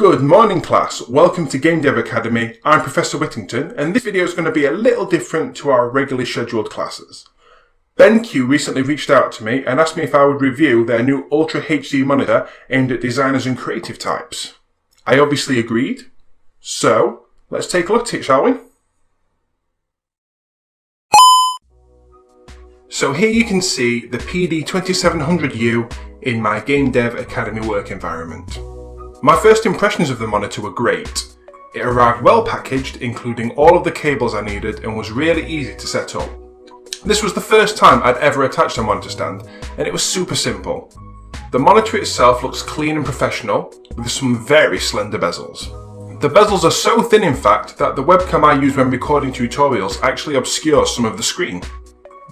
Good morning class, welcome to Game Dev Academy. I'm Professor Whittington and this video is going to be a little different to our regularly scheduled classes. BENQ recently reached out to me and asked me if I would review their new Ultra HD monitor aimed at designers and creative types. I obviously agreed, so let's take a look at it, shall we? So here you can see the PD2700U in my Game Dev Academy work environment. My first impressions of the monitor were great. It arrived well packaged, including all of the cables I needed, and was really easy to set up. This was the first time I'd ever attached a monitor stand, and it was super simple. The monitor itself looks clean and professional, with some very slender bezels. The bezels are so thin in fact that the webcam I use when recording tutorials actually obscures some of the screen.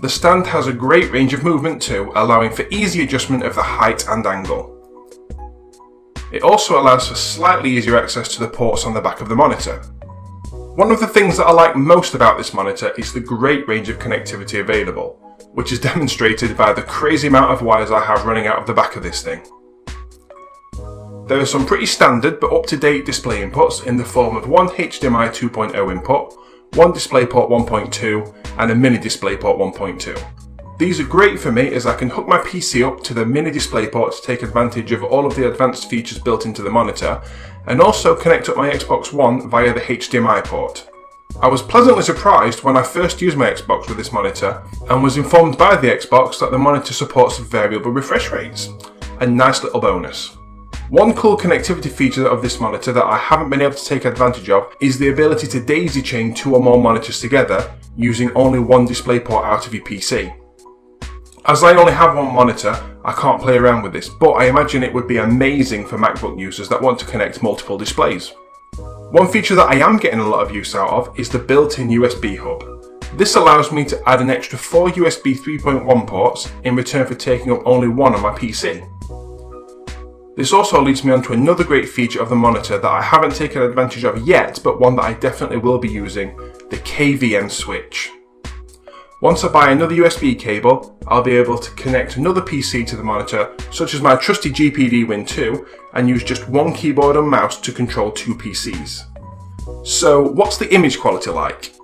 The stand has a great range of movement too, allowing for easy adjustment of the height and angle. It also allows for slightly easier access to the ports on the back of the monitor. One of the things that I like most about this monitor is the great range of connectivity available, which is demonstrated by the crazy amount of wires I have running out of the back of this thing. There are some pretty standard but up-to-date display inputs in the form of one HDMI 2.0 input, one DisplayPort 1.2 and a mini DisplayPort 1.2. These are great for me as I can hook my PC up to the mini DisplayPort to take advantage of all of the advanced features built into the monitor, and also connect up my Xbox One via the HDMI port. I was pleasantly surprised when I first used my Xbox with this monitor and was informed by the Xbox that the monitor supports variable refresh rates. A nice little bonus. One cool connectivity feature of this monitor that I haven't been able to take advantage of is the ability to daisy chain two or more monitors together using only one DisplayPort out of your PC. As I only have one monitor, I can't play around with this, but I imagine it would be amazing for MacBook users that want to connect multiple displays. One feature that I am getting a lot of use out of is the built-in USB hub. This allows me to add an extra 4 USB 3.1 ports in return for taking up only one on my PC. This also leads me on to another great feature of the monitor that I haven't taken advantage of yet, but one that I definitely will be using, the KVM switch. Once I buy another USB cable, I'll be able to connect another PC to the monitor, such as my trusty GPD Win 2, and use just one keyboard and mouse to control two PCs. So what's the image quality like?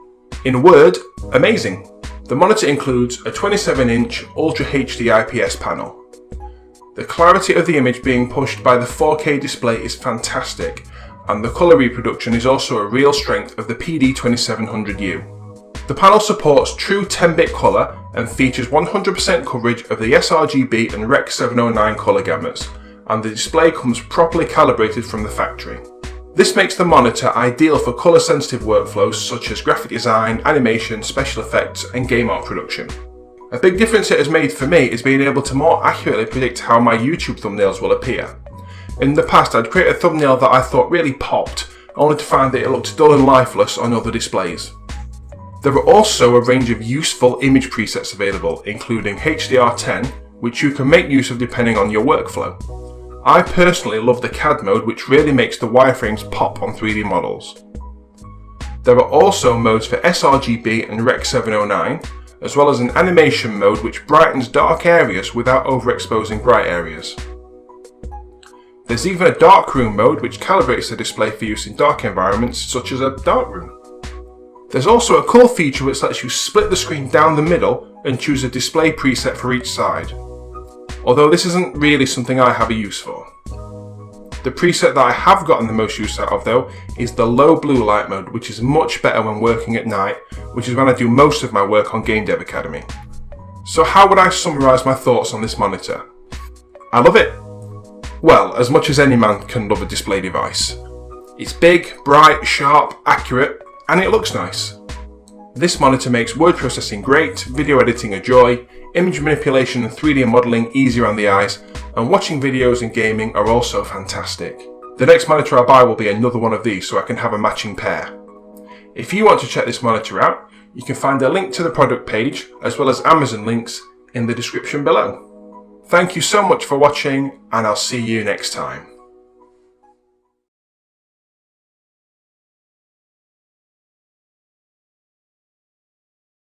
In a word, amazing. The monitor includes a 27-inch Ultra HD IPS panel. The clarity of the image being pushed by the 4K display is fantastic, and the colour reproduction is also a real strength of the PD2700U. The panel supports true 10-bit colour and features 100% coverage of the sRGB and Rec. 709 colour gammas, and the display comes properly calibrated from the factory. This makes the monitor ideal for colour sensitive workflows such as graphic design, animation, special effects and game art production. A big difference it has made for me is being able to more accurately predict how my YouTube thumbnails will appear. In the past I'd create a thumbnail that I thought really popped, only to find that it looked dull and lifeless on other displays. There are also a range of useful image presets available, including HDR10, which you can make use of depending on your workflow. I personally love the CAD mode, which really makes the wireframes pop on 3D models. There are also modes for sRGB and Rec. 709, as well as an animation mode which brightens dark areas without overexposing bright areas. There's even a darkroom mode which calibrates the display for use in dark environments such as a darkroom. There's also a cool feature which lets you split the screen down the middle and choose a display preset for each side. Although this isn't really something I have a use for. The preset that I have gotten the most use out of though is the low blue light mode, which is much better when working at night, which is when I do most of my work on Game Dev Academy. So how would I summarise my thoughts on this monitor? I love it. Well, as much as any man can love a display device. It's big, bright, sharp, accurate, and it looks nice. This monitor makes word processing great, video editing a joy, image manipulation and 3D modelling easier on the eyes, and watching videos and gaming are also fantastic. The next monitor I buy will be another one of these so I can have a matching pair. If you want to check this monitor out, you can find a link to the product page as well as Amazon links in the description below. Thank you so much for watching and I'll see you next time.